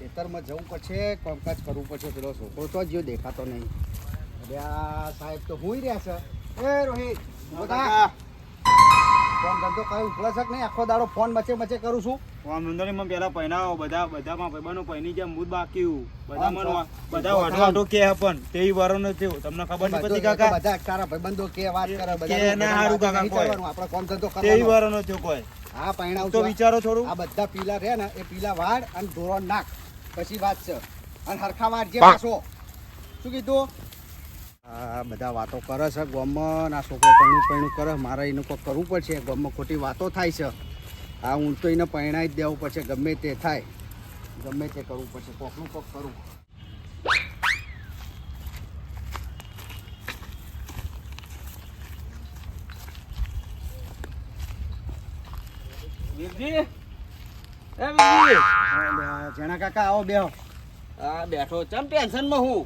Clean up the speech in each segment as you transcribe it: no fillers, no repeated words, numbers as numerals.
ખેતરમાં જવું પડશે, કામકાજ કરવું પડશે. પેલો છોકરો તો જ્યો દેખાતો નહીં. અરે આ સાહેબ તો હુંય રહ્યા છે. એ રોહિત બધા ફોન ધંધો કઈ ઉપડે છે કે નહીં? આખો દાડો ફોન મચે મચે કરું છું. ફોન મંદોરીમાં પેલા પહેરાવો બધામાં ભાઈબંધો પહેરી ગયા મૂડ બાકી બધા વાટો કે પણ તેવી વારો ન થયો તમને ખબર નહીં પછી કાકા બધા તારા ભાઈબંધો કે વાત કરે કે ના હારું કાકા કોઈ આપણે કામ ધંધો તેવી કરવાનો. વારો ન થયો કોઈ. હા પૈણાવ તો વિચારો થોડું. આ બધા પીલા રહ્યા ને એ પીલા વાળ અને ધોરણ નાખ પછી વાત છે. અને હરખા વાળ જે પાછો શું કીધું? આ બધા વાતો કરે છે ગામમાં. આ છોકરો પૈણું કરે. મારે એનું કોઈ કરવું પડશે. ગામમાં ખોટી વાતો થાય છે. હા હું તો એને પૈણાઈ જ દેવું પડશે. ગમે તે થાય ગમે તે કરવું પડશે. કોકનું કોક કરવું. વીરજી, એ વીરજી, જેના કાકા આવો બેહો. આ બેઠો ચમ ટેન્શનમાં હું?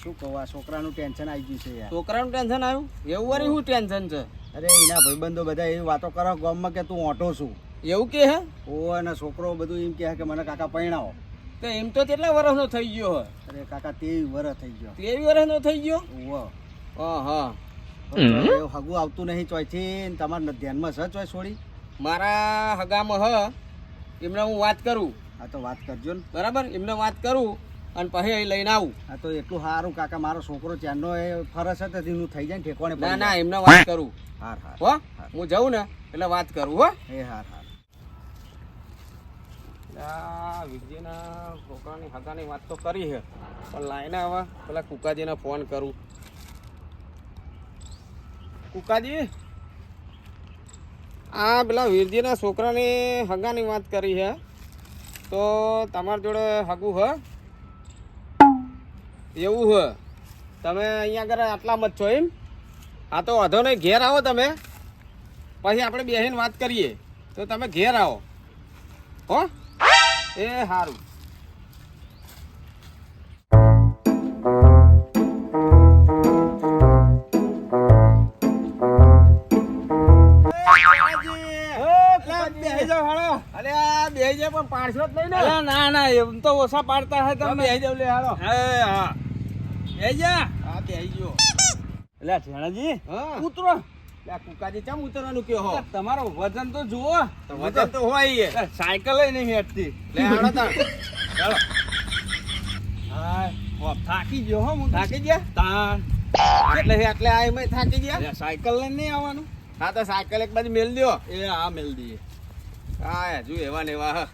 શું કહું, આ છોકરાનું ટેન્શન આવી ગયું છે યાર. છોકરાનું ટેન્શન આવ્યું? એવું વળી શું ટેન્શન છે? અરે એના ભાઈબંધો બધા એવી વાતો કરે ગામમાં કે તું ઓટો છું. એવું કે હે? ઓ અને છોકરો બધું એમ કહે કે મને કાકા પૈણાવો. તો એમ તો કેટલા વર્ષનો થઈ ગયો હે? અરે કાકા 23 વર્ષ થઈ ગયો. 23 વર્ષનો થઈ ગયો? ઓહો. હા હા. એવું હગું આવતું નહીં ચોયથી ને તમારા ધ્યાનમાં છે ચોય છોડી? મારા હગામાં હ એમને હું વાત કરું. હા તો વાત કરજો ને. બરાબર, એમને વાત કરું અને પછી અહીં લઈને આવું. હા તો એટલું સારું કાકા. મારો છોકરો ચાંદનો એ ફરસ છે તેથી હું થઈ જાય ને ઠેકોણે ના ના, એમને વાત કરું. હાર હાર હો, હું જાઉં ને એટલે વાત કરું. હો, એ હાર હાર. આ વિજયના છોકરાની હગાની વાત તો કરી છે પણ લાઈને હવે પેલા કુકાજીને ફોન કરું. કુકાજી, આ પેલા વીરજીના છોકરાની હગાની વાત કરી છે તો તમારી જોડે હગું હ? એવું હ? તમે અહીંયા આગળ આટલામાં જ છો એમ? હા તો વાંધો નહીં, ઘેર આવો તમે, પછી આપણે બેસીને વાત કરીએ. તો તમે ઘેર આવો. હો, એ સારું. ના ના, એમ તો ઓછા પાડતા હે તમે. બેહી જાવ લે હાલો. હા બેહી જા. હા બેહી ગયો. એટલે ઠેણાજી હા ઉતરો. લે કુકાજી ચમ ઉતરવાનું કયો હો? તમારો વજન તો જુઓ. વજન તો હોય. સાયકલ નહીં હેઠતી. લે હાલો તાર. ચાલો. હા થાકી ગયો હો હું. થાકી ગયા? તાન એટલે આ એમાં થાકી ગયા? સાયકલ લઈને નહીં આવવાનું. હા તો સાયકલ એક બાજુ મેલ દ્યો. એ આ મેલ દઈએ. હા હજુ એવા ને એવા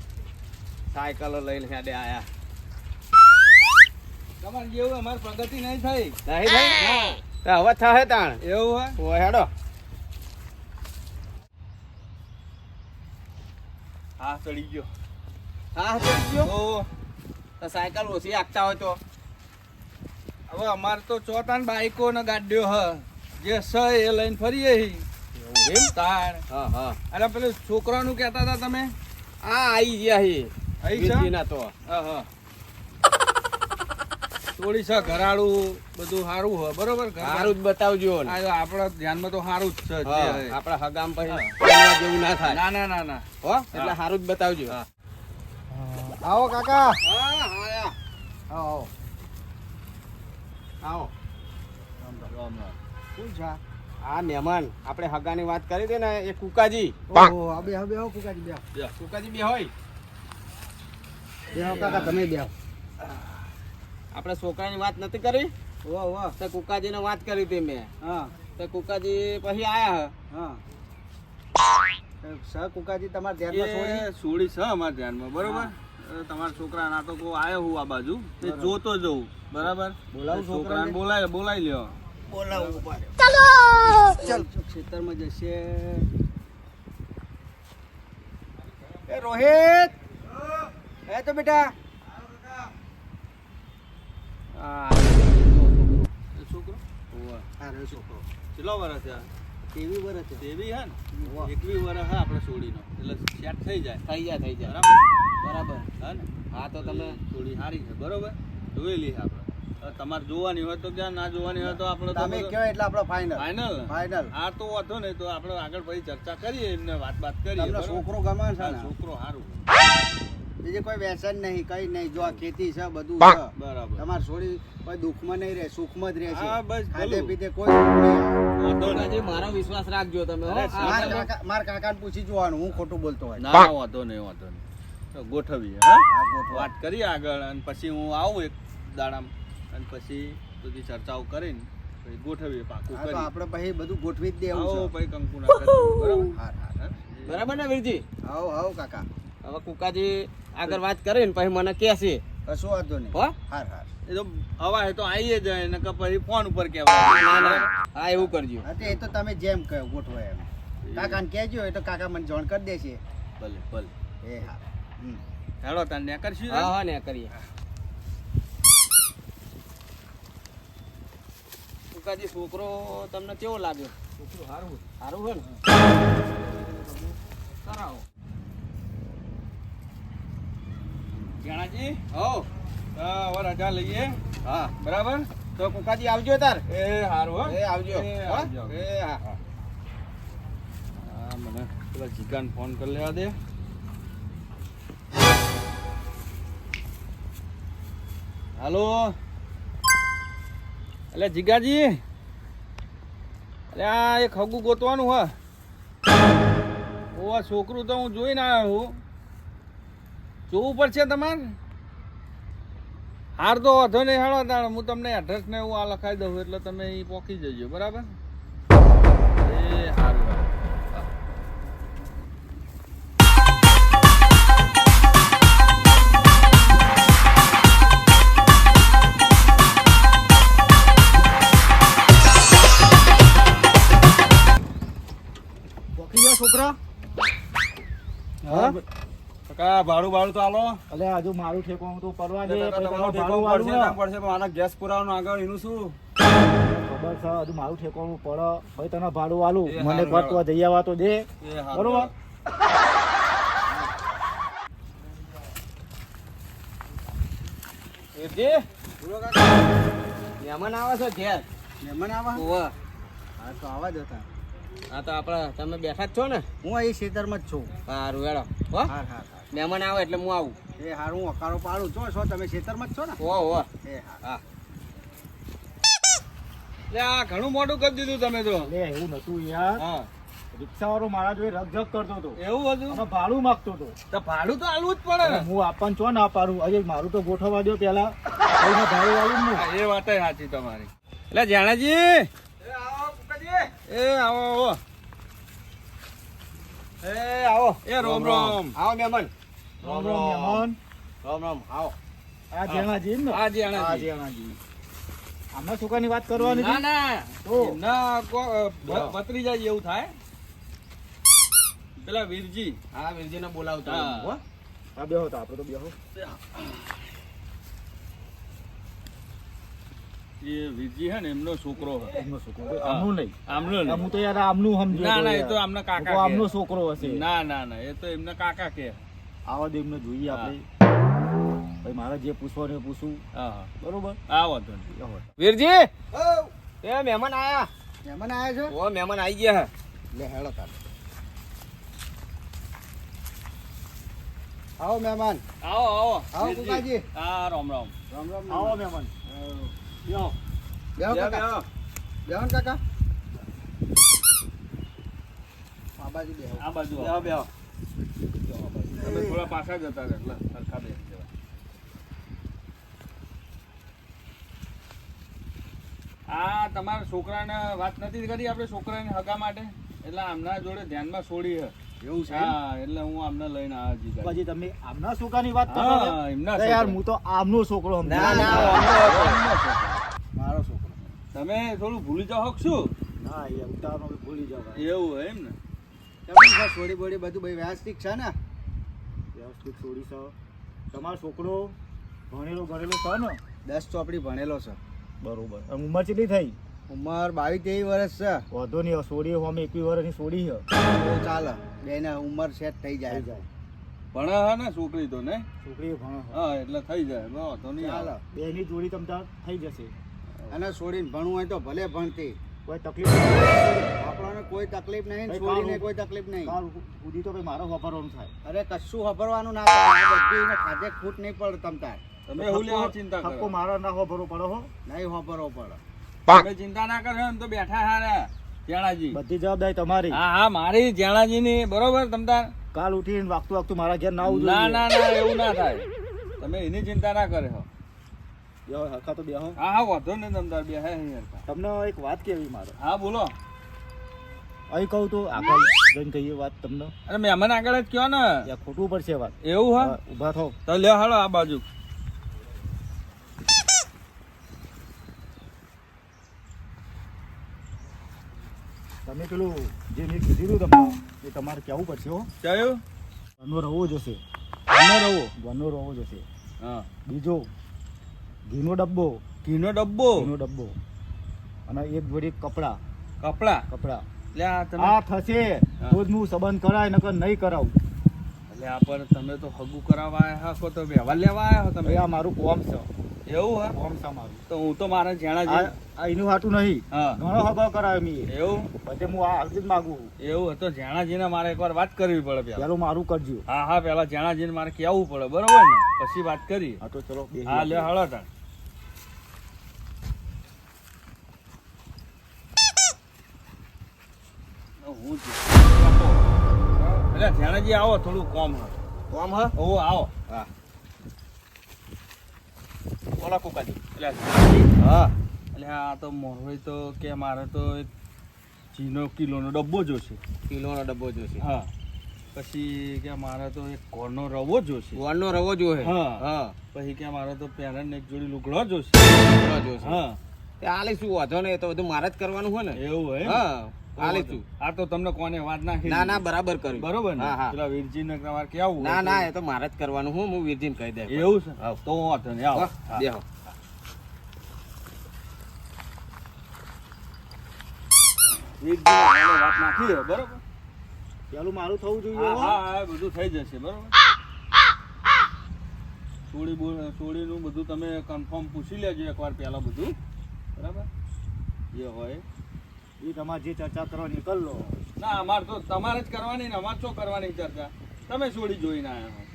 સાયકલો લઈને હેડે આયા. તમારે જેવું અમારી પ્રગતિ નહીં થઈ. નહીં થઈ? તો હવે થાય તાણ. એવું હે? ઓ હેડો. હા ચડી ગયો. હા ચડી ગયો? ઓ તો સાયકલ ઓછી આપતા હોય તો? હવે અમારે તો ચોટાન બાઈકો ને ગાડીઓ હ જે સ એ લઈને ફરીએ હી. એમ? તાણ. હા હા. અરે પેલું છોકરાનું કહેતા હતા તમે? આ આઈ ગયા હી. આઈ છે? વીરજીના તો. હા થોડી છે ઘરાડું બધું સારું હોય બરોબર. સારું જ બતાવજો ને. આપણા ધ્યાનમાં તો સારું જ છે જે હા, હે. આપણા હગામ પછી બોલવા જેવું ના થાય. ના ના ના ના. હો એટલે સારું જ બતાવજો. હા. આવો કાકા. હા હા. આવો આવો. રામ રામ. શું છે? આ મહેમાન આપણે હગાની વાત કરી હતી ને એ કુકાજી. ઓહો આ બેહો બેહો કુકાજી બેહો. કુકાજી બે હોય. બેહો કાકા તમે બેહો. આપણે છોકરાની વાત નથી કરી ઓહો ઓહો. તો કુકાજીને વાત કરી હતી મેં. હા તો કુકાજી પછી આયા. હા. સર કુકાજી તમારા ધ્યાનમાં છોડી. એ સોડી છે અમારા ધ્યાનમાં બરોબર. તમારા છોકરા ના તો કોઈ આવ્યો હું આ બાજુ તે જોતો જવું બરાબર. બોલાવું છોકરાને છોકરાને? બોલાવી લ્યો. બોલાવું ઉભા રહ્યો. ચાલ ખેતરમાં જશે. એ રોહિત એ તો બેટા એ છોકરો આ રહ્યો છોકરો. કેટલો વર્ષ છે? કેવી વર્ષ છે? દેવી હે ને વાહ. 21 વર્ષ હે આપણે સોડીનો એટલે સેટ થઈ જાય થઈ જાય. બરાબર બરાબર. હે ને. હા તો તમે થોડી સારી છે બરોબર. જોયેલી છે આપણે. હવે તમારે જોવાની હોય તો ક્યાં, ના જોવાની હોય તો આપણે તમે કયો એટલે આપણો ફાઇનલ. ફાઇનલ. ફાઇનલ. આ તો વાંધો નહીં તો આપણે આગળ પછી ચર્ચા કરીએ એમને વાત કરીએ તમને બરોબર? છોકરો ગમે છે હા, ને? છોકરો સારું. બીજે કોઈ વ્યસન નહીં, કઈ નહીં. જો આ ખેતી છે, બધું છે. બરાબર. તમારે છોડી કોઈ દુઃખમાં નહીં રહે, સુખમાં જ રહે છે. હા, બસ ખાધે ભલું. પીધે કોઈ દુઃખ નહીં આવે. વાંધો નહીં. કાકાજી, મારો વિશ્વાસ રાખજો તમે હો. અરે, મારા કાકાને પૂછી જોવાનું, હું ખોટું બોલતો હોય. ના વાંધો નહીં, વાંધો નહીં. તો ગોઠવીએ હા હા, ગોઠવો. વાત કરીએ આગળ અને પછી હું આવું એક દાડામાં અને પછી બધી ચર્ચાઓ કરીને પછી ગોઠવીએ પાકું હા, તો કરી આપણે પછી બધું ગોઠવી જ દેવું આવો છે. પછી કંકુના કરી બરાબર હાર, હાર. બરાબર ને વીરજી? આવો આવો કાકા, હવે કુકાજી આગળ વાત કરીને પછી મને કહેશે કશો વાંધો નહીં. હો. હાર હાર. એ તો હવા એ તો આવીએ જાય ને કે પછી ફોન ઉપર કહેવાય ના ના હા એવું કરજો. હા, તે એ તો તમે જેમ કહો ગોઠવો એમ. કાકાને કહેજો, એ તો કાકા મને જોણ કરી દેશે. ભલે ભલે એ હા. હમ. હેડો તાર ને કરશું હા હા ને કરીએ. કુકાજી છોકરો તમને કેવો લાગ્યો? છોકરો સારું સારું છે ને? કરાવો. જાણાજી હો હવે રજા લઈએ હા બરાબર તો કુકાજી આવજો તાર. એ સારું હો એ આવજો. એ હો? આવજો. એ હા. હા મને પેલા જીગાને ફોન કરી લેવા દે હાલો એટલે જીગાજી એટલે આ એક હગું ગોતવાનું હ ઓ છોકરું તો હું જોઈને આવ્યો છું જોવું પડશે તમારે હાર તો વાંધો નહીં હેડો તાણ હું તમને એડ્રેસ ને એવું આ લખાઈ દઉં એટલે તમે એ પહોંચી જજો બરાબર એ સારું પોકી ગયા છોકરા? હા કાકા ભાડું ભાડું તો આલો અલે હજુ મારું ઠેકોણું તો પડવા દે. કાકા, પછી તમારું તમારું ઠેકાણું ભાડું પડશે, વાળું ના પડશે પણ આના ગેસ પુરાવાનું આગળ એનું શું ખબર છે, હજુ મારું ઠેકોણું પડે પછી તને ભાડું વાલું. એ મને હારું, ગોતવા જઈ આવવા તો દે. એ હારું. બરોબર. વીરજી મહેમાન આવે છે ઘેર. મહેમાન આવા? ઓવે. હા, તો આવા જ હતા. હા તો આપણે તમે બેઠા જ છો ને? હું અહીં ખેતરમાં જ છું. સારું હેડો હો. હાર હાર હાર. મહેમાન આવે એટલે હું આવું. એ હાર, હું અકારો પાડું છો તમે ખેતરમાં જ છો ને? હો હો. એ હાર. હા લે આ ઘણું મોટું કરી દીધું તમે તો લે એવું નતું યાર. હા રિક્ષા વાળો મારા જોડે રગજગ કરતો હતો એવું હતું અને ભાડું માંગતો હતો. તો ભાડું તો આલવું જ પડે ને હું આપણને ચો ના પાડું. અરે મારું તો ગોઠવવા દો પેલા. પછી મેં ભાડું વાળું ને. હા, એ વાત સાચી તમારી એટલે જાણાજી એ આવો આવો એ આવો. એ રોમ રોમ આવો મહેમાન. રામ રામ મહેમાન. રામ રામ આવો. આ જેણાજી એમ ને? આ આ જાણાજી જેણાજી. આમના છોકરાની વાત કરવાની ના હતી? ના તો? ના પતરી જાય એવું થાય પેલા વીરજી હા વીરજીને બોલાવતા હા. હો. હા, બેહો તો આપણે તો બેહો. એ વીરજી હે ને એમનો છોકરો હે. એમનો છોકરો. કોઈ આમનું નહીં. આમનો નહીં. હું તો યાર આમનું સમજ્યો ના હતો ના એ યાર. તો આમના હું કાકા તો આમનો કે. છોકરો હશે. ના ના ના એ તો એમના કાકા કે આવા દે એમને જોઈએ આપણે. ભાઈ મારે જે પૂછવાનું એ પૂછવું. હા હા બરોબર. આ વાંધો નહીં બેહો. વીરજી એ મહેમાન આયા. મહેમાન આવ્યા છો? ઓ મહેમાન આવી ગયા. લે હેડો તાર. આવો મહેમાન. આવો આવો આવો વીરજી. કુકાજી. હા રામ રામ રામ રામ. આવો મહેમાન. બેહો. બેહો બે, કાકા. બેહો ને કાકા. આ બાજુ બેહો. આ બાજુ બેહો આવો. બેહો. તમે થોડા પાછા જતા રહે એટલે સરખા બેસી જવાય. આ તમારા છોકરાને વાત નથી કરી આપણે છોકરાને હગા માટે એટલે આમના જોડે ધ્યાનમાં છોડી હે એવું છે એમ? હા એટલે હું આમને લઈને આવ્યો જી પછી તમે આમના છોકરાની વાત કરો છો? હા એમના તો યાર છોકરા. હું તો આમનો છોકરો સમજ્યો. ના ના એમના છોકરા. મારો છોકરો. તમે થોડું ભૂલી જાઓ શું હા એ ઉતારનો ભૂલી જાવ. એવું હે એમ ને કેમનું છે? છોડી બોડી બધું ભાઈ વ્યવસ્થિત છે ને? વ્યવસ્થિત છોડી છે. તમારો છોકરો ભણેલો ગણેલો છે ને? 10 ચોપડી ભણેલો છે. બરોબર. અને ઉંમર કેટલી થઈ? ઉંમર 22-23 વર્ષ છે. વાંધો નહીં. છોડી અમે 21 વર્ષની છોડી છે. તો ચાલે. બેને ઉંમર સેટ થઈ જાય. ભણે હે ને છોકરી તો ને છોકરી ભણે છે. હા એટલે થઈ જાય બરાબર તો નહીં ચાલે. આવે. બેની જોડી તમતા થઈ જશે. અને છોડીને ભણવું હોય તો ભલે ભણતી કોઈ તકલીફ નહીં. આપણને કોઈ તકલીફ નહીં, ભાઈ, છોડીને કાળું. કોઈ તકલીફ નહીં. કાલ સુધી તો ભાઈ મારો વાપરવાનું થાય. અરે કશું ખબરવાનું ના થાય, આ બધું એને ખાધે ખૂટ નહીં પડે તમ તાર. તમે એવું લેવા ચિંતા થપ્પો કરો મારા ના વાપરવો પડે હો. નહીં ખબરો પડે. તમે ચિંતા ના કરો એમ તો બેઠા હારા જેણાજી. બધી જવાબદારી તમારી. હા હા મારી જેણાજી ની બરોબર તમતાર. કાલ ઉઠીને વાગતું વાગતું મારા ઘેર ના આવવું ના જોઈએ. ના ના એવું ના થાય. તમે એની ચિંતા ના કરે હો. બેહો, હરખા તો બેહો. હા હા વાંધો નહીં તમતાર બે હે તમને એક વાત કેવી મારે. હા બોલો. અહીં કહું તો આગળ જઈને કહીએ વાત તમને. અરે મહેમાન આગળ જ કયો ને. યા ખોટવું પડશે વાત. એવું હા હા, ઊભા થો. તો લ્યો હાલો આ બાજુ. તમે પેલું જે મેં કીધું તમને એ તમારે કહેવું પડશે હો. કયું? વનો રવો જોશે. ઘીનો રવો. વનો રવો જોશે. હા. બીજો ઘીનો ડબ્બો. ઘીનો ડબ્બો. ઘીનો ડબ્બો અને એક જોડી કપડા. કપડા. કપડા એટલે આ તમે આ થશે તો જ હું સંબંધ કરાય નકર નહીં કરાવું. એટલે આ પર તમે તો હગું કરાવવા આવ્યા હો તો વ્યવહાર લેવા આવ્યા હો તમે. ભાઈ આ મારું કોમ છે. એવું હા. કોમ છે મારું. તો હું તો મારા જેણાજી. આ એનું હાટું નહીં. હા. ઘણો હગો કરાયો મી. એવું પછી હું આ હાલતી જ માગું. એવું તો જેણાજીને મારે એકવાર વાત કરવી પડે પેલા. પેલું મારું કરજો. હા હા પેલા જેણાજીને મારે કહેવું પડે બરોબર ને પછી વાત કરી. હા તો ચલો બેસી હા લે જાઓ. હળો તાણ. હું જ. એટલે જેણાજી આવો થોડું કોમ હ. કોમ હ ઓ આવો. હા બોલો કુકાજી. એટલે જેણાજી, હા એટલે આ તો મોરવાઈ તો કે મારે તો એક ચીનો કિલોનો ડબ્બો જોશે. કિલોનો ડબ્બો જોશે. હા પછી કે મારે તો એક કોળનો રવો જોશે. ગોળનો રવો જોશે. હા. હા પછી કે મારે તો પેરન એક જોડી લુગડો જોશે. ગોળનો જોશે. હા તે આલે શું વાંધો નહીં, એ તો બધું મારે જ કરવાનું હોય ને. એવું હોય એમ? હા આલે શું. આ તો તમને કોને વાત નાખી ના ના બરાબર કર્યું. બરોબર ને હા હા પેલા વીરજીને તમારે કેવું ના ના એ તો મારે જ કરવાનું હું વીરજીને કહી દે. એવું છે તો વાંધો નહીં આવો. હા, બેહો. વીરજીને હાલે વાત નાખી દે, બરોબર. પેલું મારું થવું જોઈએ હા હો. હા હા બધું થઈ જશે બરોબર. સોડીનું બધું તમે કન્ફર્મ પૂછી લેજો એકવાર પહેલા બધું બરાબર જે હોય. એ તમારે જે ચર્ચા કરવાની કરી લો. ના અમારે તો તમારે જ કરવાની ને અમારે શું કરવાની ચર્ચા. તમે સોડી જોઈને આવ્યા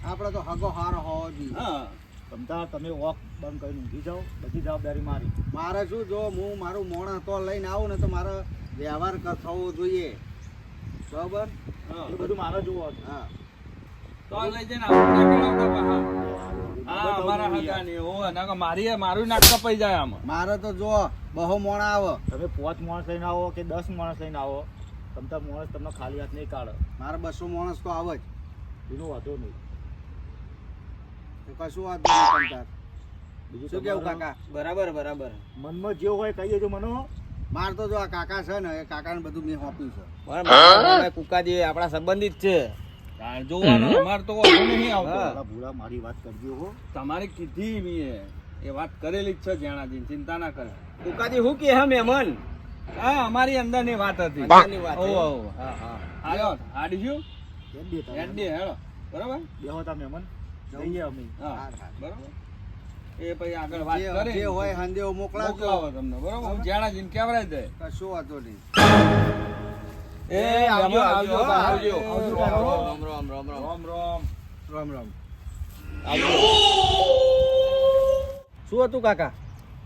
આપણે તો હગો હારો હોવો જોઈએ. હો. હા તમતાર તમે વોક બંધ કરીને ઊંઘી જાઓ. બધી જવાબદારી મારી. મારે શું જો હું મારું મોણ તો લઈને આવું ને તો મારે વ્યવહાર થવો જોઈએ. બરાબર. હા એ બધું મારે જોવું હતું. હા તો આ લઈ જઈને આપણે ના કરાવતા પાછા. હા અમારા હતા ને ઓ ના મારું નાક કપાઈ જાય આમાં. મારે તો જો બહુ મોણા આવે. તમે 5 માણસ લઈને આવો કે 10 માણસ લઈને આવો, તમતાર માણસ તમને ખાલી હાથ નહીં કાઢે. મારે 200 માણસ તો આવે જ. એનો વાંધો નહીં. તો કશું વાત નહીં તમતાર. બીજું શું કેવું તમારે કાકા? બરાબર બરાબર. મનમાં જે હોય કહી દેજો મને હો. મારે તો જો આ કાકા છે ને એ કાકાને બધું મેં સોંપ્યું છે. પણ મારા કુકાજી આપણા સંબંધિત છે. તાણ જોવાનું અમારે તો વાંધો નહીં આવતો. હા. ભલા ભૂલા મારી વાત કરજો હો. તમારે કીધી મેં એ વાત કરેલી જ છે જેણાજી, ચિંતા ના કરે. કુકાજી શું કે હે મહેમાન? હા અમારી અંદરની વાત હતી. અંદરની વાત. ઓહો, ઓહો. હા હા આવ્યો આડીશું કેમ બે તમે? હેડ દે હેડો બરોબર. બેહો તા મહેમાન. જઈએ અમે. હા હા, હા. બરોબર. એ પછી આગળ વાત જે કરે જે હોય સંદેહો મોકલાવજો. મોકલાવો તમને બરોબર. હું જેણાજીને કહેવરાઈ દે. કશું વાંધો નહીં. એ આવજો, મહેમાન આવજો, આવજો. આવજો. રામ રામ રામ રામ. રામ રામ. રામ રામ. શું હતું કાકા?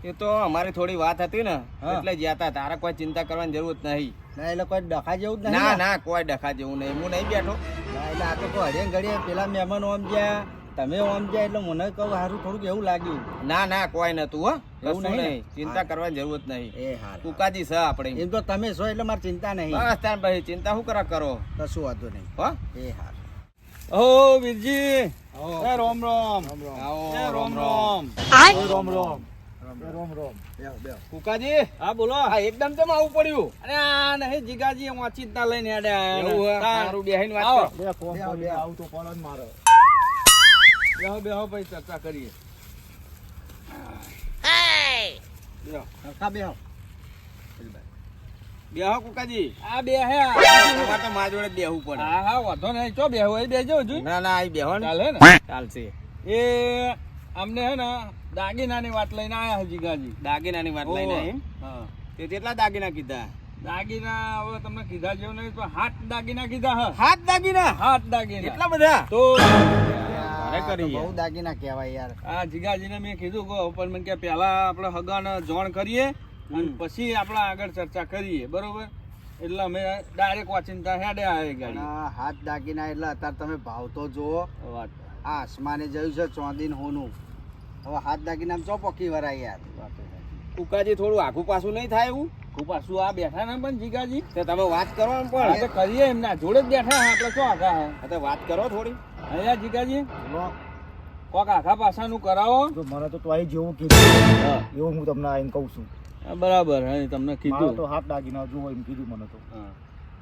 એ તો અમારી થોડી વાત હતી ને હા. એટલે જ્યાં તા. તારે કોઈ ચિંતા કરવાની જરૂર નહીં. ના એટલે કોઈ ડખા જેવું જ નહીં ના ને? ના કોઈ ડખા જેવું નહીં. હું નહીં બેઠો. ના, એટલે આ તો કોઈ હળીએ ઘડીએ પેલા મહેમાનો આમ ગયા તમે આમ ગયા એટલે મને કહું સારું થોડુંક એવું લાગ્યું. ના ના કોઈ નતું હો. એવું કશું નહીં ને? નહીં. ચિંતા કરવાની જરૂર નહીં. એ હાર કુકાજી છે આપણે. એમ તો તમે છો એટલે મારે ચિંતા નહીં. બસ તાર ભાઈ ચિંતા શું કરા કરો કશું વાંધો નહીં. હો? એ હાર. ઓ વીરજી એ રોમ રોમ. આવો એ રોમ રામ રોમ. એ રોમ રોમ. એ રોમ રોમ. બેહો, બેહો. કુકાજી હા બોલો. હા એકદમ તેમ આવું પડ્યું. અરે આ નહીં જીગાજી હું ચિંતા લઈને હેડ્યા. એવું હે? તાણ. સારું બેહીને વાત આવો. કરો. બે કોમ બેહો, કરીને બેહો. આવું તો કોણ જ મારે. બેહો બેહો ભાઈ ચર્ચા કરીએ. બેહો. હરખા બેહો. બેહો કુકાજી. આ બે હે તમારે તો મારા જોડે જ બેહવું પડે. હા હા વાંધો નહીં ચો બેહો એ બેજો હજુ ના ના અહીં બેહો ને. ચાલે ને. ચાલશે. એ અમને હે ને દાગીનાની વાત લઈને આયા છે જીગાજી. દાગીનાની વાત લઈને ઓહો. એમ? હા તે કેટલા દાગીના કીધા? દાગીના હવે તમને કીધા જેવું નહીં પણ 7 દાગીના કીધા. હા 7 દાગીના? 7 દાગીના. એટલા બધા? તો ભારે કરી બહુ યાર. દાગીના કહેવાય યાર. આ જીગાજીને મેં કીધું કે પણ મને કે પહેલા આપણે હગાને જોણ કરીએ અને પછી આપણે આગળ ચર્ચા કરીએ, બરોબર? એટલે અમે ડાયરેક્ટ વાંચીને હેડે આવે પણ ગાડી. આ હાથ દાગીના એટલે અત્યારે તમે ભાવ તો જુઓ. વાત આ આસમાને જોયું છે ચોંદીન હોનું. હવે હાથ દાગીના ચો પોકી વરાય યાર. ઉકાજી થોડું આઘું પાછું નહીં થાય એવું? ખૂબ પાછું આ બેઠા ને પણ જીગાજી તો તમે વાત કરો ને હા પણ. તો કરીએ એમના જોડે જ બેઠા હા, આપણે શું આખા હા હા તો વાત કરો થોડી. અહીંયા જીગાજી બોલો. કોક આખા પાસાનું કરાવો. તો મને તો અહીં જેવું કીધું એવું હું તમને આઈને કહું છું. બરાબર હા તમને મારે કીધું. તો હાથ દાગીના જુઓ એમ કીધું મને તો. હા.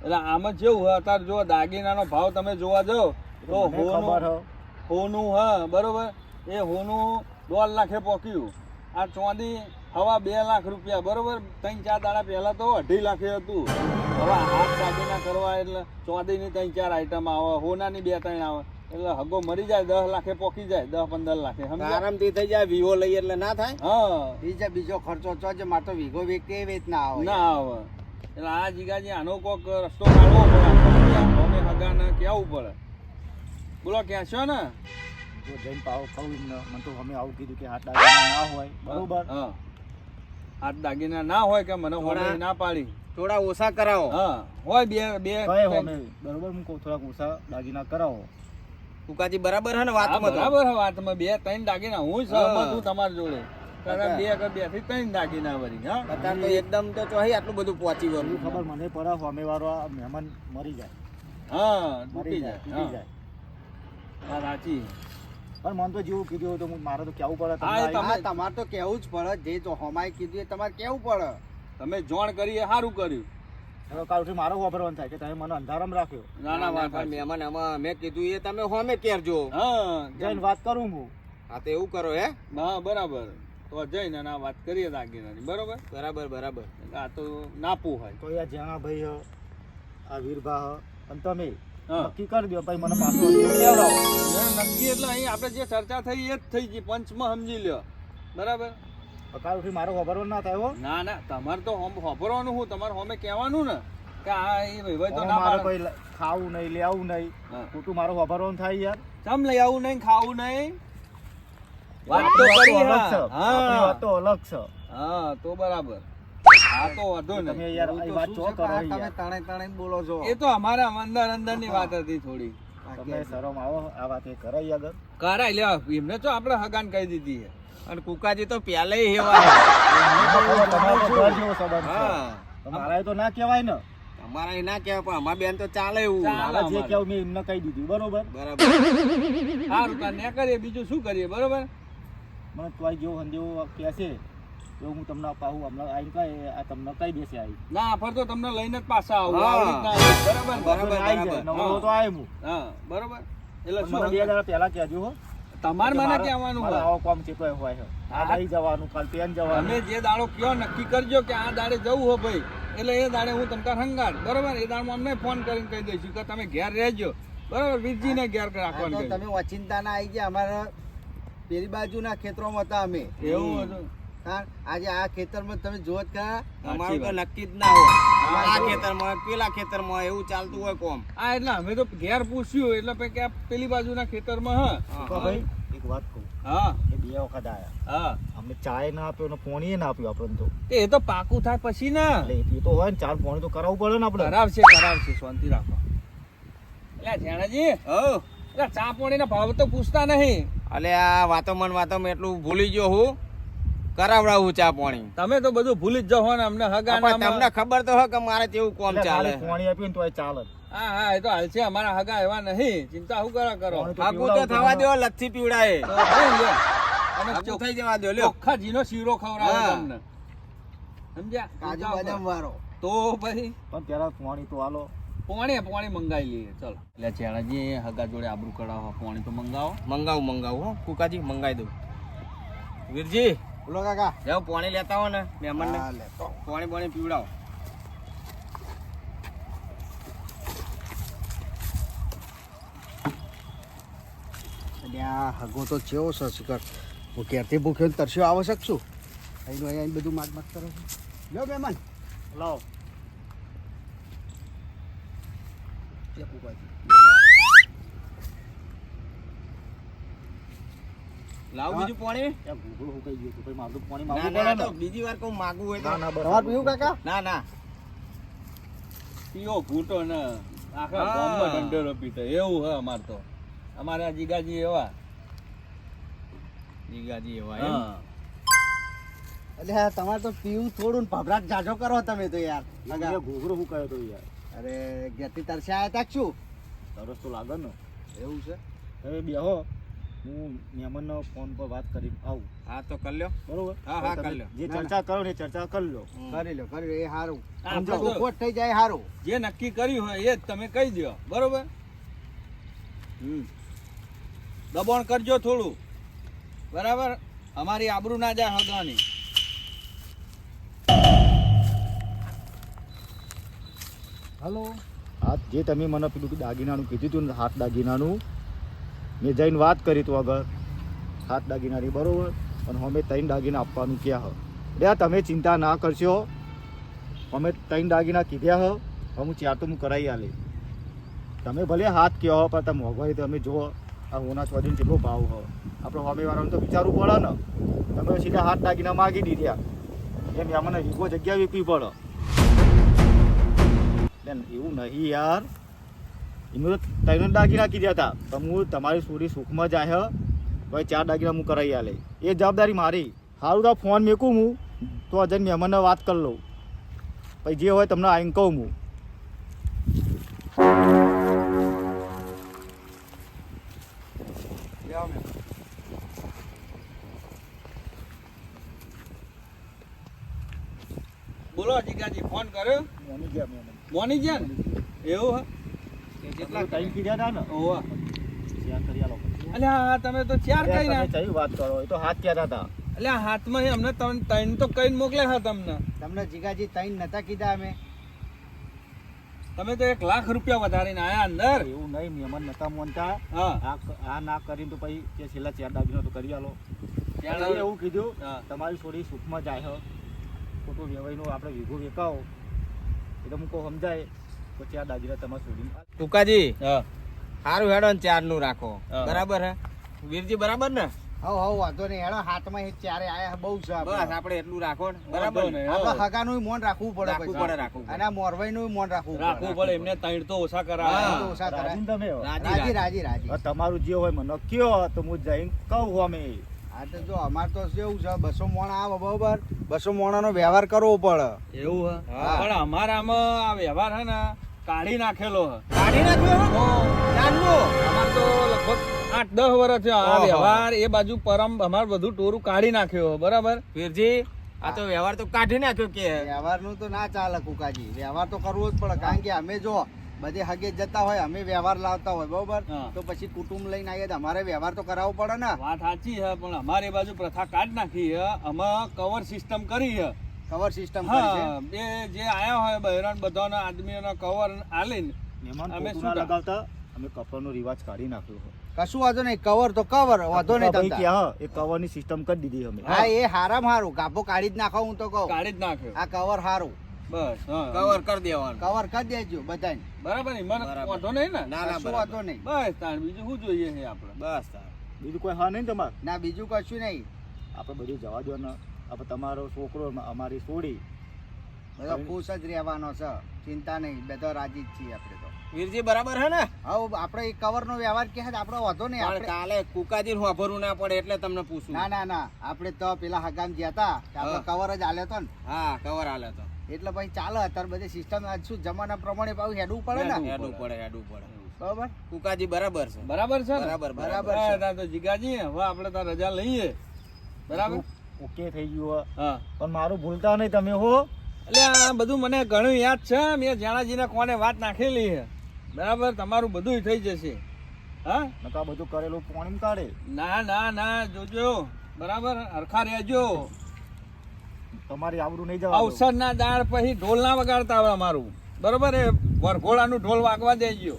એટલે આમાં જેવું હોય અત્યારે જો દાગીનાનો ભાવ તમે જોવા જાઓ તો મને ખબર હોનું હ. હોનું હા બરોબર એ હોનું 1.5 લાખે પોક્યું. આ ચોંદી હવા 2 લાખ રૂપિયા બરોબર. 3-4 દાડા પહેલા તો 2.5 લાખે હતું. હવે હાથ દાગીના કરવા એટલે ચોંદીની 3-4 આઈટમ આવે, હોનાની 2-3 આવે એટલે હગો મરી જાય 10 લાખે પોકી જાય, 10-15 લાખે સમજ્યા? આરામથી થઈ જાય. વિવો લઈએ એટલે ના થાય? હા બીજો ખર્ચો ચો છે મારે તો વીઘો વેચતી વેચ ના આવે ના આવે. એટલે આ જીગાજી આનો કોક રસ્તો કાઢવો પડે. અમે હગાને કહેવું પડે. બોલો ક્યાં છો ને? જો જઈને પાવ કહું એમને મને તો અમે આવું કીધું કે હાથ દાગીના ના હોય બરોબર. હા હાથ દાગીના ના હોય કે મને હોને ના પાડી. થોડા ઓછા કરાવો. હા હોય બે કઈ અમે બરોબર હું કહું થોડાક ઓછા દાગીના કરાવો. ઉકાજી બરાબર હે ને હા, વાતમાં તો? બરાબર હે વાતમાં. 2-3 દાગીના હું સહમત છું તમારી જોડે. કારણ 2 થી 3 દાગીના વળી. હા અત્યારે તો એકદમ તો ચોહી આટલું બધું પહોંચી એવું ગયું. ખબર મને પડે સામે વાળો આ મહેમાન મરી જાય હા મરી તૂટી જાય જાય. તૂટી જાય. હા સાચી. પણ મને તો જેવું કીધું હોય તો મારે તો કેવું પડે હા, એ તમને હા તમારે તો કેવું જ પડે. જે તો હમાય કીધું એ તમારે કેવું પડે. તમે જોણ કરી એ સારું કર્યું. હવે કાલથી મારો વાપરવાનું થાય કે તમે મને અંધારામાં રાખ્યો. ના ના વાત પણ સાચી. મહેમાન આમાં મેં કીધું એ તમે હોમે કેરજો. હા જઈને વાત કરું હું. હા તો એવું કરો હે? હા બરાબર. તો જઈને આ વાત કરીએ દાગીનાની બરોબર. બરાબર બરાબર. એટલે આ તો નાપું હોય. તો આ જેણા ભાઈ હ, આ વીરભા હ, અને તમે હા. નક્કી કરી દો પછી મને પાછો લેવડાવો. નક્કી એટલે અહીં આપણે જે ચર્ચા થઈ એ જ થઈ ગઈ. પંચમાં સમજી લ્યો બરાબર. કાલથી મારો વાપરવાનું ના થાય હો. ના ના તમારે તો વાપરવાનું હું તમારે હોમે કહેવાનું ને કે આ એ ભાઈ તો હવે ના મારે પાડે. કોઈ ખાવું નહીં લેવું નહીં હા. ખોટું મારો વાપરવાનું થાય યાર. ચમ લઈ આવું નહીં ખાવું નહીં વાત તો આપણી કરી વાત તો હા. અલગ છે. આપણી હા વાત તો અલગ છે. હા તો બરાબર. આ તો વાંધો તમે નહીં. યાર એવું આ તો વાત શું ચો છે કરો પણ આ તમે યાર. તણે તણે બોલો છો. એ તો અમારા અંદર ની વાત હતી થોડી. તમે શરમ આવો આ વાત એ કરાઈ આગળ. કરાય લેવા એમને તો આપણે હગાન કહી દીધી છે. અને કુકાજી તો પહેલે એવા હે. તમારો તો ઘર જેવો સંબંધ છે. હા તમારા એ તો ના કહેવાય ને. અમારા એ ના કહેવાય પણ અમારા બેન તો ચાલે એવું. ચાલે. મારા જે અમારે. કેવું મેં એમને કહી દીધું બરોબર. બરાબર. સારું તાર ને કરીએ બીજું શું કરીએ બરોબર. મને તોય જેવું હંદેવું કહે છે તો હું તમને અપાવું હમણાં આવીને કહે આ તમને કહી દેશે આવી. ના ફર તો તમને લઈને જ પાછા આવું હા. આવી રીતના આવું. બરાબર બરાબર, આવી જાય બરાબર. નવરો તો આવે હું. હા બરોબર. એટલે પણ મને 2 શું દાડા પહેલા કહેજો હો. તમારે મને મારે- કહેવાનું મારે હોય. આવો કામ છે કોઈ હોય છે. આ લઈ જવાનું કાલ પેન જવાનું. તમે જે દાડો કયો નક્કી કરજો કે આ દાડે જવું હો ભાઈ એટલે એ દાડે હું તમને હંગાર બરોબર. એ દાડમાં અમને ફોન કરીને કહી દઈશું કે તમે ઘેર રહેજો બરોબર. વીરજીને ઘેર આ રાખવાનું તો કહેજો. તમે ઓચિંતા ના આવી ગયા. અમારા પેલી બાજુના ખેતરોમાં હતા અમે. એવું હતું. હા, આજે આ ખેતરમાં તમે જોત કા અમારું તો સાચી વાત. નક્કી જ ના હોય. હા, આ તો- ખેતરમાં પેલા ખેતરમાં એવું ચાલતું હોય કોમ. આ એટલે અમે તો ઘેર પૂછ્યું એટલે પછી કે આ પેલી બાજુના ખેતરમાં હા, તો ભાઈ એક વાત કહું હા એ 2 વખત આયા હા અમને ચાય ના આપ્યો ને પોણીએ ના આપ્યું આપણને તો. એ તો પાકું થાય પછી ના એટલે એ તો હોય ને 4 પોણી તો કરાવવું પડે ને આપણે. કરાવશે શાંતિ રાખો. એટલે જેણાજી હઉ. એટલે ચા પાણીના ભાવ તો પૂછતા નહીં. અલે આ વાતોમાં એટલું ભૂલી ગયો હું. કરાવડાવું ચા પાણી. તમે તો બધું ભૂલી જ જાઓ ને અમને હગા પણ તમને ખબર તો હોય કે મારે કેવું કોમ એટલે ચાલે. ખાલી પોણી આપ્યું ને તોય ચાલે. હા હા એ તો હાલ છે અમારા હગા એવા નહીં. ચિંતા શું કરો પાણી તો આગું તો થવા દો લચ્છી પીવડાય. તો ભાઈ લ્યો. અને આગું થઈ જવા દો લ્યો. ચોખ્ખા ઘીનો શીરો ખવડાવે હા. તમને સમજ્યા? કાજુ ચિંતા બદામ કરો. વાળો. તો પછી પણ પેલા પોણી તો હાલો. પોણી મંગાવી લઈએ ચલો. એટલે ચેણાજી હગા જોડે આબરૂ કઢાવો પોણી તો મંગાવો. મંગાવું હો કુકાજી મંગાવી દઉં. વીરજી બોલો કાકા. જાઓ પાણી લેતા હો ને મહેમાનને. હા, લેતો. પાણી પીવડાવો. અને આ હગો તો ચેવો છે શિખર. હું ક્યારથી ભૂખ્યો ને તરસ્યો આવો શકશું અહીંનું અહીંયા બધું માગ માગ કરે છે. લ્યો મહેમાન લાવો લે કુકાજી લાવ બીજું પાણી ત્યાં ઘૂઘરું હુકાઈ ગયું હતું. પછી મારું પાણી ના માગવું ના પડે તો ને. બીજી વાર કહું માગવું હોય તો ના, ના, બસ. તમારે પીવું કાકા ના ના પીઓ ઘૂંટો ને આખા હા. ગામમાં ઢંઢેરો પીતો એવું હે અમાર તો. અમારે આ જીગાજી એવા. જીગાજી એવા એમ? હા. એટલે હા, તમારે તો પીવું થોડું ને ભભરાટ જાજો કરો તમે તો યાર લગા. ત્યાં ઘૂઘરું હુકાયો તો યાર. અરે ઘેરથી તરસે આયા તા કે શું તરસ તો લાગે ને. એવું છે હવે બેહો, હું મહેમાનનો ફોન પર વાત કરી આવું. હા તો કર લ્યો બરોબર? હા, હા, તમે કરી લો. જે ના, ચર્ચા કરો ને એ ચર્ચા કરી લો. કરી લો એ સારું આપણે સમજો તો- ખોટ થઈ જાય સારું જે નક્કી કર્યું હોય એ જ તમે કહી દો બરોબર. દબાણ કરજો થોડું બરાબર. અમારી આબરૂ ના જાય હગાની. હલો હા, જે તમે મને પેલું દાગીનાનું કીધું હતું ને, હાથ દાગીનાનું, મેં જઈને વાત કરી તું આગળ હાથ દાગીનાની, બરોબર. અને અમે 3 દાગીના આપવાનું ક્યાં હ. એટલે તમે ચિંતા ના કરશો, અમે 3 દાગીના કીધા હ. હવે હું 4 તો હું કરાવી આલે. તમે ભલે હાથ કહો પણ તમે મોંઘવારી તમે જુઓ આ હોના સ્વાધીન કેટલો ભાવ હ. આપણે સામેવાળાને તો વિચારવું પડે ને. તમે સીધા હાથ દાગીના માગી દીધા એમ અમને વીગો જગ્યા વીકવી પડે. બેન એવું નહીં યાર, એમને તો 3 દાગીના કીધા હતા પણ હું તમારી સોરી સુખમાં જાય ભાઈ 4 દાગીના હું કરાવી આલે. એ જવાબદારી મારી. સારું તો ફોન મેકું હું તો અજન મહેમાનને વાત કરી લઉં, પછી જે હોય તમને આવીને કહું હું. બોલો જીગાજી ફોન કર્યો મોની ગયા મહેમાન. મોની ગયા ને એવું હે જેટલા 3 કીધા હતા ને ઓવા. શેર કરી આલો. અલ્યા તમે તો ચાર કઈ ના તમે કઈ વાત કરો, એ તો હાથ કહેતા હતા. અલ્યા હાથમાં અમને ત્રણ તો કઈ મોકલ્યા હા તમને. તમને જીગાજી 3 નતા કીધા અમે તમે તો 1 લાખ રૂપિયા વધારીને આયા અંદર. એવું નહીં, મહેમાન નતા માનતા. હા આ ના કરીને તો પછી તે છેલ્લા 4 દાગીનો તો કરી આલો. ચાર એવું કીધું હા. તમારી છોડી સુખમાં જાય હ. ખોટું વ્યવહારનું આપણે વીઘો વેકાવો એ તો મૂકો સમજાય તો 4 દાગીના તમારે છોડી ટૂંકાજી હા સારું હેડો ને 4 નું રાખો હા. બરાબર હે વીરજી બરાબર ને હવ વાંધો નહીં હેડો હાથમાં એક ચારે આયા બહુ છે બસ આપણે. આપણે એટલું રાખો ને વાંધો બરાબર ને? નહીં. આપણે હગાનું મોન રાખવું પડે રાખવું પછી. પડે, રાખવું પડે. અને આ મોરવાઈનું મોન રાખવું રાખવું પડે એમને 3 તો ઓછા હા, કરાવે. તો ઓછા કરાય. રાજીને તમે હો. રાજી રાજી રાજી. રાજી રાજી હવે તમારું જે હોય મને કયો તો હું જઈને કહું અમે. આ તો જો અમાર તો કેવું છે 200 મોણા આવે બરોબર 200 મોણાનો વ્યવહાર કરવો પડે એવું હે હા. પણ અમારામાં આ વ્યવહાર હે ને કાઢી નાખેલો હે. કાઢી નાખ્યો હો? ચારનું? અમાર તો લગભગ 8-10 વર્ષ થયા આ ઓહો. વ્યવહાર એ બાજુ પરમ અમાર બધું ટોરું કાઢી નાખ્યો હે, બરાબર. વીરજી આ તો વ્યવહાર તો કાઢી નાખ્યો કે વ્યવહારનું તો ના ચાલે કુકાજી વ્યવહાર તો કરવો જ પડે કારણ કે અમે જો બધે હગે જતા હોય અમે વ્યવહાર લાવતા હોય બરોબર હા. તો પછી કુટુંબ લઈને આવીએ તો અમારે વ્યવહાર તો કરાવવો પડે ને વાત સાચી હે પણ અમારી બાજુ પ્રથા કાઢી નાખી હે. અમે કવર સિસ્ટમ કરી હે. કવર સિસ્ટમ કરી છે હા એ જે આયા હોય બહેરાન બધાના આદમીઓના કવર આલીને મહેમાન અમે ખોટું શું ના કામ? લગાવતા, અમે કપડાનો રિવાજ કાઢી નાખ્યો છે. કશું વાંધો નહીં કવર તો કવર વાંધો નહીં ભાઈ તમતા. કે હા, એ કવરની સિસ્ટમ કરી દીધી અમે. હા એ હારામાં હારું ગાભો કાઢી જ નાખો હું તો કહું કાઢી જ નાખ્યો. આ કવર હારું બસ હા કવર કરી દેવાનું કવર કરી દેજો બધાને બરાબર ને મને બરાબર. વાંધો નહીં ને. ના ના કશું બરાબર. વાંધો નહીં બસ તાણ બીજું શું જોઈએ છે આપણે. બસ તાર. બીજું કોઈ હા નહીં તમારે? ના બીજું કશું નહીં આપણે બધું જવા દો ને. આપણે તમારો છોકરો અમારી છોડી બધો ખુશ જ રહેવાનો છે ચિંતા નહીં બધો રાજી જ છીએ આપણે તો વીરજી બરાબર હે ને હવે આપણે એ કવરનો વ્યવહાર કે છે આપણો વાંધો નહીં પણ આપણે કાલે કુકાજી નું વાપરવું ના પડે એટલે તમને પૂછું ના ના ના આપણે તો પેલા હગામ ગયા હતા કે આપણે હા. કવર જ આલ્યો તો ને હા કવર હાલે તો એટલે પછી ચાલે અત્યારે બધી સિસ્ટમ શું જમાના પ્રમાણે પાછું હેડવું પડે ને હેડવું પડે હેડવું પડે બરોબર કુકાજી બરાબર છે બરાબર છે ને? બરાબર બરાબર. હા, તાર તો જીગાજી હવે આપણે તાર રજા લઈએ બરાબર. ઓકે થઈ ગયું હે. હા પણ મારું ભૂલતા નહીં તમે હો. એટલે આ બધું મને ઘણું યાદ છે. મેં જાણાજીને કોને વાત નાખેલી છે બરાબર. તમારું બધું થઈ જશે. હા નકા બધું કરેલું પાણી કાઢે. ના ના ના જોજો બરાબર હરખા રહેજો. તમારી આવરું નહીં જવા દો. અવસરના દાળ પછી ઢોલ ના વગાડતા આવે અમારું બરોબર. એ વરઘોડાનું ઢોલ વાગવા દેજો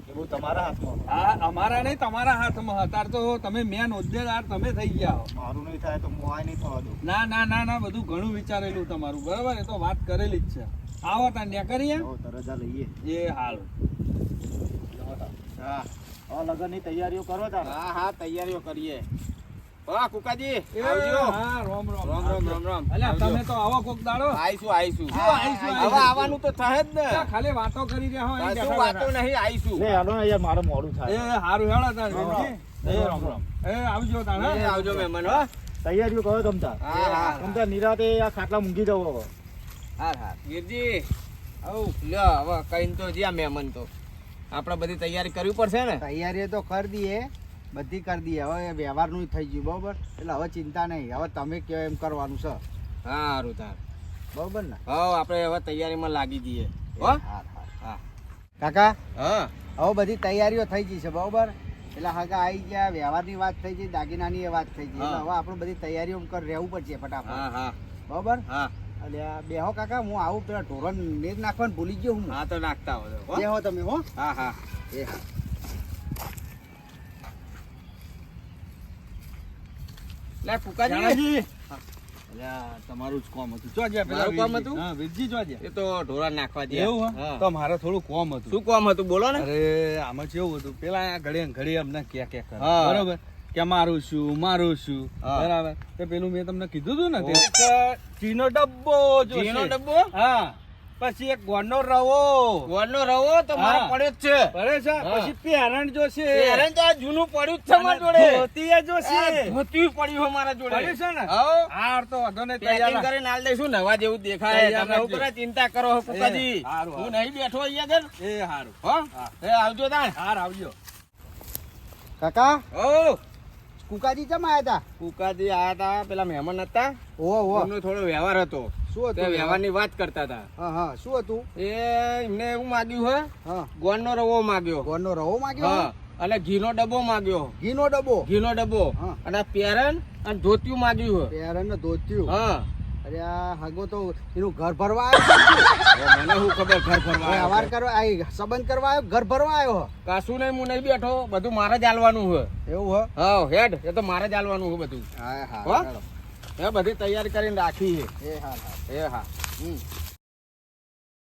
એ બહુ તમારા હાથમાં. હા અમારા નહીં તમારા હાથમાં. અત્યારે તો તમે મેન હોદ્દેદાર તમે થઈ ગયા હો. મારું નહીં થાય તો હું આ નહીં થવા દઉં. ના ના ના ના બધું ઘણું વિચારેલું તમારું બરાબર એ તો વાત કરેલી જ છે. આવો તાર ને કરીએ તો રજા લઈએ. એ હાલ. હા હવે લગનની તૈયારીઓ કરો તારે. હા હા તૈયારીઓ કરીએ. હા કુકાજી એ આવજો. હા રોમ રોમ રામ રામ રામ રામ. અલ્યા આવજો. તમે તો આવો કોક દાડો આવીશું આવીશું. આવીશું, હવે આવીશું. આવવાનું તો થાય જ ને. ખાલી વાતો કરી રહ્યા હોય કશું વાતો નહીં આવીશું. લે હાલો ને યાર મારે મોડું એ થાય. હારું હેળો તાર રામ રામ. એ રામ રામ. એ આવજો તાર એ હા. આવજો મહેમાન હો. તૈયારીઓ કરો તમતા. હા હા તમતા નિરાતે આ ખાટલા મૂકી જવો હવે. હા હા વીરજી લ્યો હવે કઈ તો જ્યાં મહેમાન તો આપણે બધી તૈયારી કરવી પડશે ને. તૈયારી તો કરી દઈએ, બધી કરી દઈએ. હવે એ વ્યવહારનું થઈ ગયું બરોબર, એટલે હવે ચિંતા નહીં. હવે તમે કહો એમ કરવાનું છે સારું તાર. બરોબર ને? હવ આપણે હવે તૈયારીમાં લાગી જઈએ હો. હા, હા. હા કાકા હા હવે બધી તૈયારીઓ થઈ ગઈ છે બરોબર, એટલે હગા આવી ગયા, વ્યવહારની વાત થઈ ગઈ, દાગીનાની એ વાત થઈ ગઈ, એટલે હા. હવે આપણે બધી તૈયારીઓ રહેવું પડશે હા ફટાફટ હા બરોબર. હા એટલે આ બેહો કાકા, હું આવું પેલા ઢોરણ નેજ નાખવાનું ભૂલી ગયો હું. હા તો નાખતા હો હો. બેહો તમે હો. હા હા એ હા. લે કુકાજી જાનાજી. અલ્યા તમારું જ કોમ હતું. જોજે પેલા મારું કામ વીરજી. હતું? હા વીરજી જોજે. એ તો ઢોરા નાખવા દે. એવું હે? તો મારે થોડું કોમ હતું. શું કામ હતું બોલો ને. અરે આમાં કેવું હતું, પેલા આ ઘડીએ ને ઘડીએ અમને ક્યાં ક્યાં કરે હા. બરોબર, કે મારું શું હા. બરાબર. તો પેલું મેં તમને કીધું હતું ને ઓ. તે કે ચીનો ડબ્બો જોશે. ઘીનો ડબ્બો હા, પછી એક ગોળનો રવો ગોળનો રવો તો મારે હા. પડ્યો જ છે. બરે છે, હા. પછી પેરણ જોશે, પહેરણ તો આ જૂનું પડ્યું જ છે મારા જોડે. ધોતીએ જોશે. આ ધોતિયું પડ્યું છે મારા જોડે. પડ્યું છે ને? હાઉ. હાર તો વાંધો નહીં, પેકિંગ તૈયાર રાખ. કરીને આલ દઈશું, નવા જેવું દેખાય. તૈયાર તમે રાખજો. ઉપર ચિંતા કરો છો કુકાજી. એ, હારું, હું હારું. નહીં બેઠો અહીંયા આગળ. એ હારું. હો હા. એ આવજો તાણ. હાર આવજો. કાકા ઓ કુકાજી ચમ આયા હતા? કુકાજી આયા તા, પેલા મહેમાન હતા, ઓહો, એમનો થોડો વ્યવહાર હતો. શું તે હતું? વ્યવહારની વાત કરતા હતા. હા હા, શું હતું? એ એમને એવું માગ્યું હે, હા, ગોળનો રવો માગ્યો. ગોળનો રવો માંગ્યો? હા અને ઘીનો ડબ્બો માગ્યો. ઘીનો ડબ્બો, ઘીનો ડબ્બો હા. અને પેરણ અને ધોતિયું માગ્યું હે. પેરણ ને ધોતિયું. હા અરે આ હગો તો એનું ઘર ભરવા આવ્યો. હવે મને શું ખબર ઘર ભરવા આવ્યો વ્યવહાર છે. કરવા આઈ, સંબંધ કરવા આવ્યો, ઘર ભરવા આવ્યો. કશું નહીં, હું નહીં બેઠો, બધું મારે જ આલવાનું છે. એવું હે? હા હેડ એ તો મારે જ આલવાનું છે બધું. હા હા, હો? ચાલો. એ બધી તૈયારી કરીને રાખી છે. એ હા હા. એ હા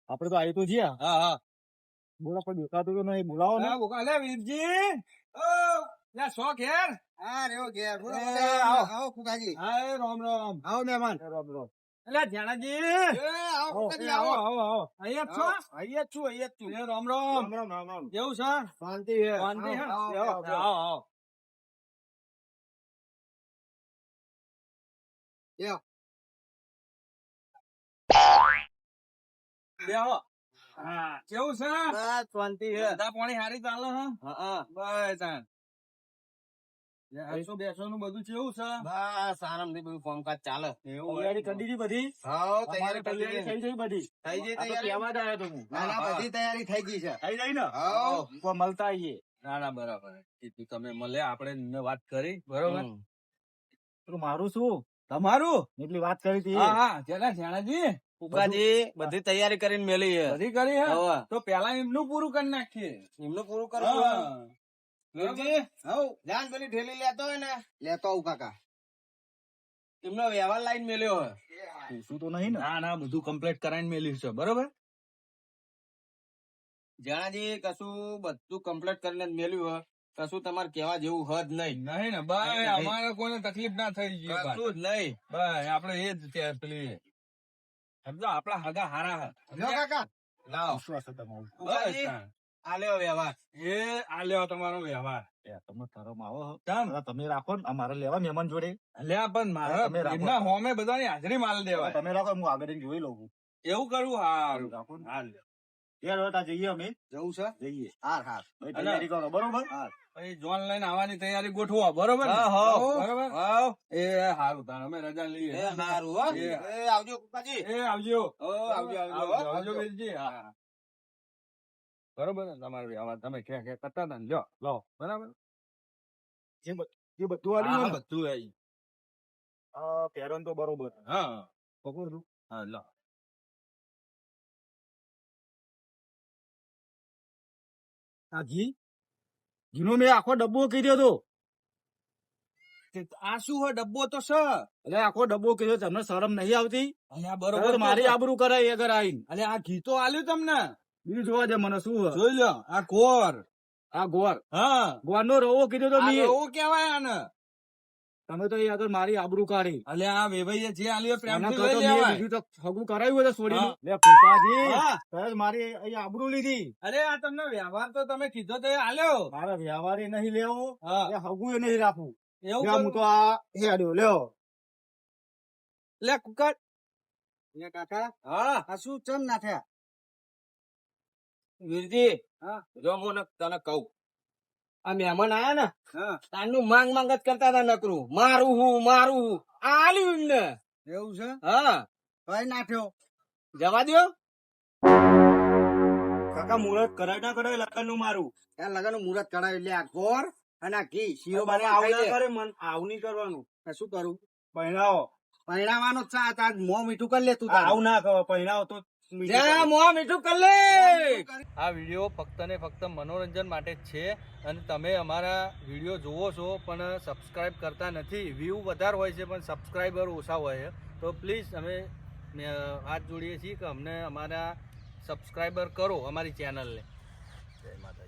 આપણે તો આવી તો જ્યાં હા હા. બોલા પણ દેખાતું તો નહીં. બોલાવો ને. હા, બોકા. અલ્યા વીરજી. ઓ, લ્યા શો ઘેર. હા રેવો ઘેર. બોલો, એ, બોલો. આવો. આવો કુકાજી. હા, એ રામ રામ. આવો મહેમાન. અલ્યા જાનાજી. એ આવો એ, કુકાજી, આવો આવો. આવો આવો. અહીંયા જ છો? અહીંયા જ છું, અહીંયા જ છું. એ રામ રામ. કેવું છે? શાંતિ છે. શાંતિ છે? આવો, આવો, આવો, આવો, આવો. લ્યો. બેહો. હા, કેવું છે? બસ શાંતિ છે. ધંધા પાણી હારી ચાલે હે? હા, હા. બસ તાન. બેસો બેસોનું બધું કેવું છે? બસ આરામથી બધું કામકાજ ચાલે. તૈયારી કરી દીધી બધી. હા અમારે તૈયારી તૈયારી થઈ ગઈ બધી. થઈ ગઈ આ તો તૈયારી. કહેવા જ આવ્યો તો હું. ના ના, બધી તૈયારી થઈ ગઈ છે. થઈ જાય ને. આવો. કોઈ મળતા આવીએ. ના ના બરાબર. કીધું તમે મળે, આપણે એમને વાત કરી બરોબર. હમ. તો મારું શું તમારું? એટલી વાત કરી હતી. હા હા, જરા જાણાજી. કુકાજી બધી તૈયારી કરીને મેલી છે. બધી કરી હે? હવે તો પેલા એમનું પૂરું કરી નાખીએ. એમનું પૂરું કરવું છે. હા. વીરજી, જાન પેલી ઠેલી લેતો હોય ને, લેતો આવું કાકા. એમનો વ્યવહાર લાઈન મેલ્યો હોય. પૂછું તો નહીં ને. ના ના, બધું કમ્પ્લીટ કરાઈને મેલ્યું છે બરોબર. જાણાજી કશું બધું કમ્પ્લીટ કરીને જ મેલ્યું હોય, કશું તમારે કહેવા જેવું હદ નહીં. નહીં ને ભાઈ, નહીં, નહીં. અમારે કોઈને તકલીફ ના થઈ ગઈ કશું જ નહીં. ભાઈ, આપણે એ જ ત્યાં પેલી સમજો, આપણા હગા હારા હે. લ્યો કાકા. લાવો. વિશ્વાસ છે તમારો. બસ તાન. આ લ્યો વ્યવહાર. એ આ લ્યો તમારો વ્યવહાર. એ તમને ધરમ આવો હો. તમ હવે તમે રાખો ને અમારે લેવા મહેમાન જોડે. લ્યા પણ મારા તમે રાખો. એમના હોમે બધાની હાજરી માલ દેવાય. તમે રાખો હું આગળ જઈને જોઈ લઉં. એવું કરવું હારું. રાખો ને. હાલ લ્યો. યાર હવે ત્યાં જઈએ અમે. જવું છે? જઈએ. હાર હાર. ભાઈ તૈયારી કરો બરોબર. પછી જોન લઈને આવવાની તૈયારી ગોઠવો બરોબર ને? હા, હા. બરોબર. હાઉ. એ હારું તાણ, અમે રજા લઈએ. એ હારું હો. એ. એ આવજો કુકાજી. એ આવજો. આવજો, આવજો, આવજો આવજો. વીરજી. હા. બરોબર ને? તમારે વ્યવહાર તમે ક્યાં ક્યાં કરતા હતા ને, લ્યો લો બરાબર. જે બધું હા, આલ્યું ને. બધું આવી. પેરણ તો બરોબર. હા પકડ તું. હા લો. આ ઘીનો મેં આખો ડબ્બો કીધો હતો. આ શું હોય ડબ્બો તો છે એટલે આખો ડબ્બો કીધો, તમને શરમ નહીં આવતી? અલ્યા બરોબર, બરોબર મારી આબરૂ કરાય અગર આઈને. અલ્યા આ ઘી તો આલ્યું તમને બીજું જોવા દે મને શું હે. જોઈ લ્યો આ કોર આ ગોળ, હા ગોળનો રવો કીધો તો આ મેં. રવો કહેવાય આને તમે તો એ આગળ મારી આબરૂ કાઢી. અલ્યા આ વેવાઈએ જે આલ્યો એના પ્રેમથી કરતા લઈ મેં લેવાય બીજું તો હગું કરાવ્યું હોય તો છોડીને. હા. લે ફૂફાજી, હા. તમે જ મારી અહીંયા આબરૂ લીધી. અરે આ તમને વ્યવહાર તો તમે કીધો તો એ આલ્યો મારે વ્યવહારે નહીં લેવો, હા એ હગું એ નહીં રાખવું. એવું લે, હું કરું? તો આ હેડ્યો લ્યો. લે કુકર લે કાકા હા આ શું ચમ નાખ્યા? વીરજી હા. જો હું તને કહું, આ મહેમાન આયા ને હા તારનું માંગ માંગ જ કરતા હતા નકરું, મારું હું આ આલ્યું એમને. એવું છે? હા કઈ નાખ્યો? જવા દ્યો. કાકા મુહૂર્ત કરાય ના કરાય લગ્નનું મારું. આ લગનનું મુહૂર્ત કરાવ્યું. એટલે આ ગોળ અને આ ઘી શીરો મને બનાવી આવું ખાઈ ના લે. કરે, મને આવું નહીં કરવાનું. શું કરું? પહેરાવો. પરિણામવાનો જ છે. આ તાર મોં મીઠું કરી લે તું તારું. આવું ના કરો, પહેરાવો તો મીઠું જા કરો. મોં મીઠું કર લે. આ વિડીયો ફક્ત ને ફક્ત મનોરંજન માટે જ છે અને તમે અમારા વિડીયો જોવો છો પણ સબસ્ક્રાઇબ કરતા નથી. વ્યૂ વધારે હોય છે પણ સબસ્ક્રાઇબર ઓછા હોય છે. તો પ્લીઝ અમે હાથ જોડીએ છીએ કે અમને અમારા સબસ્ક્રાઇબર કરો અમારી ચેનલને. જય માતાજી.